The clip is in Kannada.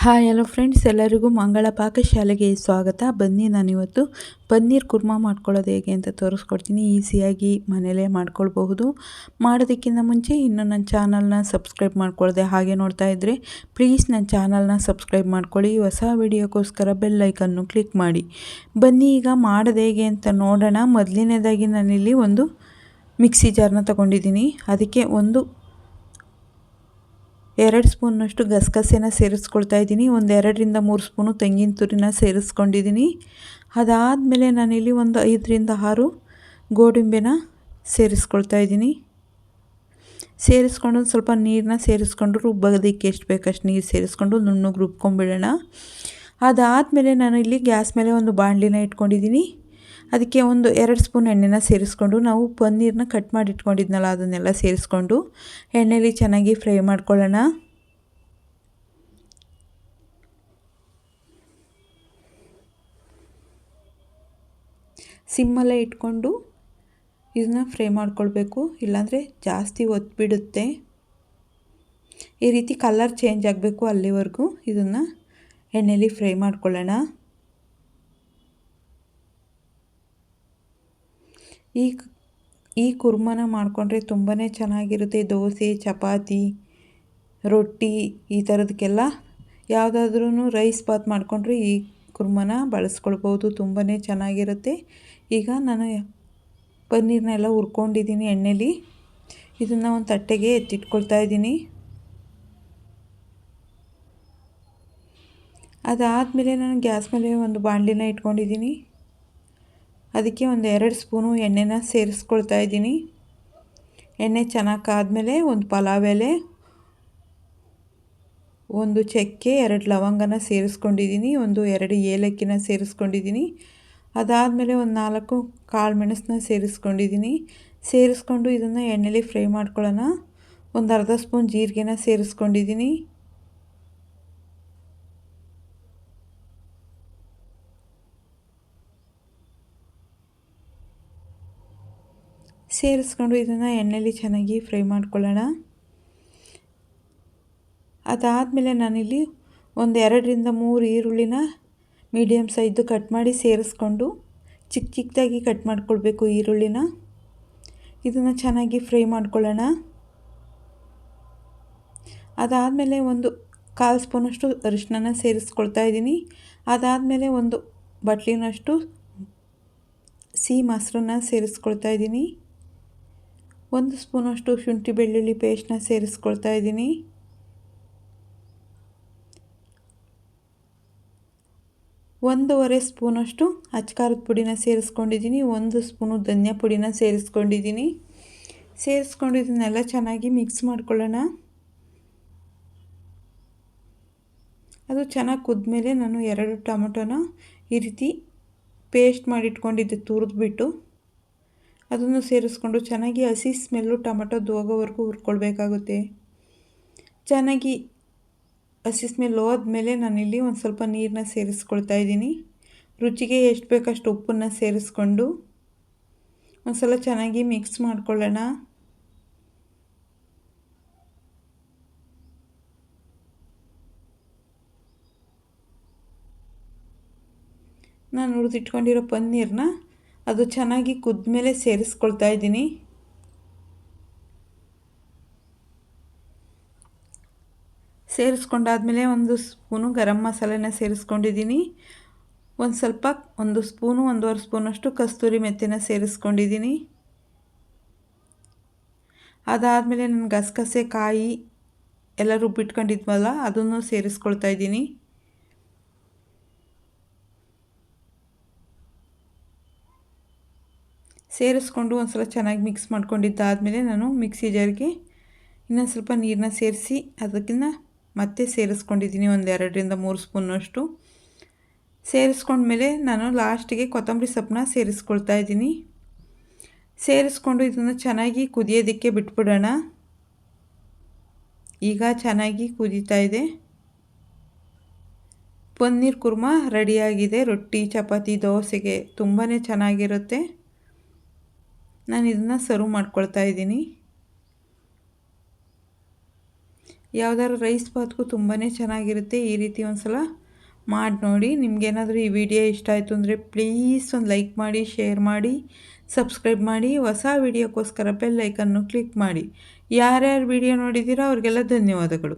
ಹಾಯ್ ಹಲೋ ಫ್ರೆಂಡ್ಸ್, ಎಲ್ಲರಿಗೂ ಮಂಗಳ ಪಾಕಶಾಲೆಗೆ ಸ್ವಾಗತ. ಬನ್ನಿ, ನಾನಿವತ್ತು ಪನ್ನೀರ್ ಕುರ್ಮಾ ಮಾಡ್ಕೊಳ್ಳೋದು ಹೇಗೆ ಅಂತ ತೋರಿಸ್ಕೊಡ್ತೀನಿ. ಈಸಿಯಾಗಿ ಮನೇಲೇ ಮಾಡ್ಕೊಳ್ಬಹುದು. ಮಾಡೋದಕ್ಕಿಂತ ಮುಂಚೆ ಇನ್ನೂ ನನ್ನ ಚಾನಲ್ನ ಸಬ್ಸ್ಕ್ರೈಬ್ ಮಾಡ್ಕೊಳ್ಳದೆ ಹಾಗೆ ನೋಡ್ತಾ ಇದ್ದರೆ ಪ್ಲೀಸ್ ನನ್ನ ಚಾನಲ್ನ ಸಬ್ಸ್ಕ್ರೈಬ್ ಮಾಡ್ಕೊಳ್ಳಿ. ಹೊಸ ವಿಡಿಯೋಕ್ಕೋಸ್ಕರ ಬೆಲ್ ಐಕನ್ನು ಕ್ಲಿಕ್ ಮಾಡಿ. ಬನ್ನಿ, ಈಗ ಮಾಡೋದು ಹೇಗೆ ಅಂತ ನೋಡೋಣ. ಮೊದಲನೇದಾಗಿ ನಾನಿಲ್ಲಿ ಒಂದು ಮಿಕ್ಸಿ ಜಾರ್ನ ತೊಗೊಂಡಿದ್ದೀನಿ. ಅದಕ್ಕೆ 2 ಸ್ಪೂನ್ನಷ್ಟು ಗಸಗಸೆನ ಸೇರಿಸ್ಕೊಳ್ತಾ ಇದ್ದೀನಿ. 2ರಿಂದ 3 ಸ್ಪೂನು ತೆಂಗಿನ ತುರಿನ ಸೇರಿಸ್ಕೊಂಡಿದ್ದೀನಿ. ಅದಾದಮೇಲೆ ನಾನಿಲ್ಲಿ 5ರಿಂದ 6 ಗೋಡಂಬಿನ ಸೇರಿಸ್ಕೊಳ್ತಾ ಇದ್ದೀನಿ. ಸೇರಿಸ್ಕೊಂಡು ಸ್ವಲ್ಪ ನೀರನ್ನ ಸೇರಿಸ್ಕೊಂಡು ರುಬ್ಬೋದಕ್ಕೆ ಎಷ್ಟು ಬೇಕಷ್ಟು ನೀರು ಸೇರಿಸ್ಕೊಂಡು ನುಣ್ಣಗೆ ರುಬ್ಕೊಂಡ್ಬಿಡೋಣ. ಅದಾದಮೇಲೆ ನಾನು ಇಲ್ಲಿ ಗ್ಯಾಸ್ ಮೇಲೆ ಒಂದು ಬಾಣಲಿನ ಇಟ್ಕೊಂಡಿದ್ದೀನಿ. ಅದಕ್ಕೆ 2 ಸ್ಪೂನ್ ಎಣ್ಣೆನ ಸೇರಿಸ್ಕೊಂಡು ನಾವು ಪನ್ನೀರನ್ನ ಕಟ್ ಮಾಡಿ ಇಟ್ಕೊಂಡಿದ್ನಲ್ಲ ಅದನ್ನೆಲ್ಲ ಸೇರಿಸ್ಕೊಂಡು ಎಣ್ಣೆಯಲ್ಲಿ ಚೆನ್ನಾಗಿ ಫ್ರೈ ಮಾಡ್ಕೊಳ್ಳೋಣ. ಸಿಮ್ಮಲ್ಲೇ ಇಟ್ಕೊಂಡು ಇದನ್ನ ಫ್ರೈ ಮಾಡ್ಕೊಳ್ಬೇಕು, ಇಲ್ಲಾಂದರೆ ಜಾಸ್ತಿ ಒತ್ತಿಬಿಡುತ್ತೆ. ಈ ರೀತಿ ಕಲರ್ ಚೇಂಜ್ ಆಗಬೇಕು ಅಲ್ಲಿವರೆಗೂ ಇದನ್ನು ಎಣ್ಣೆಯಲ್ಲಿ ಫ್ರೈ ಮಾಡ್ಕೊಳ್ಳೋಣ. ಈ ಕುರ್ಮನ ಮಾಡಿಕೊಂಡ್ರೆ ತುಂಬಾ ಚೆನ್ನಾಗಿರುತ್ತೆ. ದೋಸೆ, ಚಪಾತಿ, ರೊಟ್ಟಿ ಈ ಥರದಕ್ಕೆಲ್ಲ ಯಾವುದಾದ್ರೂ ರೈಸ್ ಬಾತ್ ಮಾಡಿಕೊಂಡ್ರೆ ಈ ಕುರ್ಮನ ಬಳಸ್ಕೊಳ್ಬೋದು. ತುಂಬಾ ಚೆನ್ನಾಗಿರುತ್ತೆ. ಈಗ ನಾನು ಪನ್ನೀರ್ನೆಲ್ಲ ಹುರ್ಕೊಂಡಿದ್ದೀನಿ ಎಣ್ಣೆಲಿ. ಇದನ್ನು ಒಂದು ತಟ್ಟೆಗೆ ಎತ್ತಿಟ್ಕೊಳ್ತಾ ಇದ್ದೀನಿ. ಅದಾದಮೇಲೆ ನಾನು ಗ್ಯಾಸ್ ಮೇಲೆ ಒಂದು ಬಾಣಲಿನ ಇಟ್ಕೊಂಡಿದ್ದೀನಿ. ಅದಕ್ಕೆ 2 ಸ್ಪೂನು ಎಣ್ಣೆನ ಸೇರಿಸ್ಕೊಳ್ತಾ ಇದ್ದೀನಿ. ಎಣ್ಣೆ ಚೆನ್ನಾಗಿ ಕಾದ್ಮೇಲೆ ಒಂದು ಪಲಾವ್ ಎಲೆ, 1 ಚಕ್ಕೆ, 2 ಲವಂಗನ ಸೇರಿಸ್ಕೊಂಡಿದ್ದೀನಿ. 2 ಏಲಕ್ಕಿನ ಸೇರಿಸ್ಕೊಂಡಿದ್ದೀನಿ. ಅದಾದಮೇಲೆ 4 ಕಾಳು ಮೆಣಸನ್ನ ಸೇರಿಸ್ಕೊಂಡಿದ್ದೀನಿ. ಸೇರಿಸ್ಕೊಂಡು ಇದನ್ನು ಎಣ್ಣೆಲಿ ಫ್ರೈ ಮಾಡ್ಕೊಳ್ಳೋಣ. ಅರ್ಧ ಸ್ಪೂನ್ ಜೀರಿಗೆನ ಸೇರಿಸ್ಕೊಂಡಿದ್ದೀನಿ. ಸೇರಿಸ್ಕೊಂಡು ಇದನ್ನು ಎಣ್ಣೆಲಿ ಚೆನ್ನಾಗಿ ಫ್ರೈ ಮಾಡ್ಕೊಳ್ಳೋಣ. ಅದಾದಮೇಲೆ ನಾನಿಲ್ಲಿ 2ರಿಂದ 3 ಈರುಳ್ಳಿನ ಮೀಡಿಯಮ್ ಸೈಜು ಕಟ್ ಮಾಡಿ ಸೇರಿಸ್ಕೊಂಡು ಚಿಕ್ಕದಾಗಿ ಕಟ್ ಮಾಡ್ಕೊಳ್ಬೇಕು ಈರುಳ್ಳಿನ. ಇದನ್ನು ಚೆನ್ನಾಗಿ ಫ್ರೈ ಮಾಡ್ಕೊಳ್ಳೋಣ. ಅದಾದಮೇಲೆ 1/4 ಸ್ಪೂನಷ್ಟು ಅರಿಶಿನ ಸೇರಿಸ್ಕೊಳ್ತಾ ಇದ್ದೀನಿ. ಅದಾದಮೇಲೆ 1 ಬಟ್ಲಿನಷ್ಟು ಸಿಹಿ ಮೊಸರನ್ನ ಸೇರಿಸ್ಕೊಳ್ತಾ ಇದ್ದೀನಿ. 1 ಸ್ಪೂನಷ್ಟು ಶುಂಠಿ ಬೆಳ್ಳುಳ್ಳಿ ಪೇಸ್ಟ್ನ ಸೇರಿಸ್ಕೊಳ್ತಾ ಇದ್ದೀನಿ. 1/2 ಸ್ಪೂನಷ್ಟು ಅಚ್ಕಾರದ ಪುಡಿನ ಸೇರಿಸ್ಕೊಂಡಿದ್ದೀನಿ. 1 ಸ್ಪೂನು ಧನಿಯಾ ಪುಡಿನ ಸೇರಿಸ್ಕೊಂಡಿದ್ದೀನಿ. ಸೇರಿಸ್ಕೊಂಡು ಇದನ್ನೆಲ್ಲ ಚೆನ್ನಾಗಿ ಮಿಕ್ಸ್ ಮಾಡ್ಕೊಳ್ಳೋಣ. ಅದು ಚೆನ್ನಾಗಿ ಕುದ್ಮೇಲೆ ನಾನು 2 ಟೊಮೊಟೊನ ಈ ರೀತಿ ಪೇಸ್ಟ್ ಮಾಡಿಟ್ಕೊಂಡಿದ್ದೆ ತುರಿದ್ಬಿಟ್ಟು ಅದನ್ನು ಸೇರಿಸ್ಕೊಂಡು ಚೆನ್ನಾಗಿ ಹಸಿ ಸ್ಮೆಲ್ಲು ಟೊಮೊಟೊದು ಹೋಗೋವರೆಗೂ ಹುರ್ಕೊಳ್ಬೇಕಾಗುತ್ತೆ. ಚೆನ್ನಾಗಿ ಹಸಿ ಸ್ಮೆಲ್ ಹೋದ್ಮೇಲೆ ನಾನಿಲ್ಲಿ ಒಂದು ಸ್ವಲ್ಪ ನೀರನ್ನ ಸೇರಿಸ್ಕೊಳ್ತಾ ಇದ್ದೀನಿ. ರುಚಿಗೆ ಎಷ್ಟು ಬೇಕಷ್ಟು ಉಪ್ಪನ್ನು ಸೇರಿಸ್ಕೊಂಡು ಒಂದು ಸಲ ಚೆನ್ನಾಗಿ ಮಿಕ್ಸ್ ಮಾಡ್ಕೊಳ್ಳೋಣ. ನಾನು ಹುರಿದಿಟ್ಕೊಂಡಿರೋ ಪನ್ನೀರನ್ನ ಅದು ಚೆನ್ನಾಗಿ ಕುದ್ಮೇಲೆ ಸೇರಿಸ್ಕೊಳ್ತಾ ಇದ್ದೀನಿ. ಸೇರಿಸ್ಕೊಂಡಾದಮೇಲೆ 1 ಸ್ಪೂನು ಗರಂ ಮಸಾಲೆನ ಸೇರಿಸ್ಕೊಂಡಿದ್ದೀನಿ. 1 ಸ್ಪೂನು 1/2 ಸ್ಪೂನಷ್ಟು ಕಸ್ತೂರಿ ಮೆಥಿನ ಸೇರಿಸ್ಕೊಂಡಿದ್ದೀನಿ. ಅದಾದಮೇಲೆ ನಾನು ಗಸಗಸೆ ಕಾಯಿ ಎಲ್ಲ ರುಬ್ಬಿಟ್ಕೊಂಡಿದ್ವಲ್ಲ ಅದನ್ನು ಸೇರಿಸ್ಕೊಳ್ತಾ ಇದ್ದೀನಿ. ಸೇರಿಸ್ಕೊಂಡು ಒಂದು ಸಲ ಚೆನ್ನಾಗಿ ಮಿಕ್ಸ್ ಮಾಡ್ಕೊಂಡಿದ್ದಾದಮೇಲೆ ನಾನು ಮಿಕ್ಸಿ ಜಾರ್ಗೆ ಇನ್ನೊಂದು ಸ್ವಲ್ಪ ನೀರನ್ನ ಸೇರಿಸಿ ಅದಕ್ಕಿಂತ ಮತ್ತೆ ಸೇರಿಸ್ಕೊಂಡಿದ್ದೀನಿ 2ರಿಂದ 3 ಸ್ಪೂನಷ್ಟು. ಸೇರಿಸ್ಕೊಂಡ್ಮೇಲೆ ನಾನು ಲಾಸ್ಟಿಗೆ ಕೊತ್ತಂಬರಿ ಸೊಪ್ಪನ್ನ ಸೇರಿಸ್ಕೊಳ್ತಾ ಇದ್ದೀನಿ. ಸೇರಿಸ್ಕೊಂಡು ಇದನ್ನು ಚೆನ್ನಾಗಿ ಕುದಿಯೋದಕ್ಕೆ ಬಿಟ್ಬಿಡೋಣ. ಈಗ ಚೆನ್ನಾಗಿ ಕುದೀತಾ ಇದೆ. ಪನ್ನೀರ್ ಕುರ್ಮಾ ರೆಡಿಯಾಗಿದೆ. ರೊಟ್ಟಿ, ಚಪಾತಿ, ದೋಸೆಗೆ ತುಂಬಾ ಚೆನ್ನಾಗಿರುತ್ತೆ. ನಾನು ಇದನ್ನು ಸರ್ವ್ ಮಾಡ್ಕೊಳ್ತಾ ಇದ್ದೀನಿ. ಯಾವ್ದಾದ್ರು ರೈಸ್ ಬಾತ್ಗೂ ತುಂಬಾ ಚೆನ್ನಾಗಿರುತ್ತೆ. ಈ ರೀತಿ ಒಂದು ಸಲ ಮಾಡಿ ನೋಡಿ. ನಿಮಗೇನಾದರೂ ಈ ವಿಡಿಯೋ ಇಷ್ಟ ಆಯಿತು ಅಂದರೆ ಪ್ಲೀಸ್ ಒಂದು ಲೈಕ್ ಮಾಡಿ, ಶೇರ್ ಮಾಡಿ, ಸಬ್ಸ್ಕ್ರೈಬ್ ಮಾಡಿ. ಹೊಸ ವಿಡಿಯೋಕ್ಕೋಸ್ಕರ ಬೆಲ್ ಐಕನ್ನು ಕ್ಲಿಕ್ ಮಾಡಿ. ಯಾರ್ಯಾರು ವಿಡಿಯೋ ನೋಡಿದ್ದೀರೋ ಅವ್ರಿಗೆಲ್ಲ ಧನ್ಯವಾದಗಳು.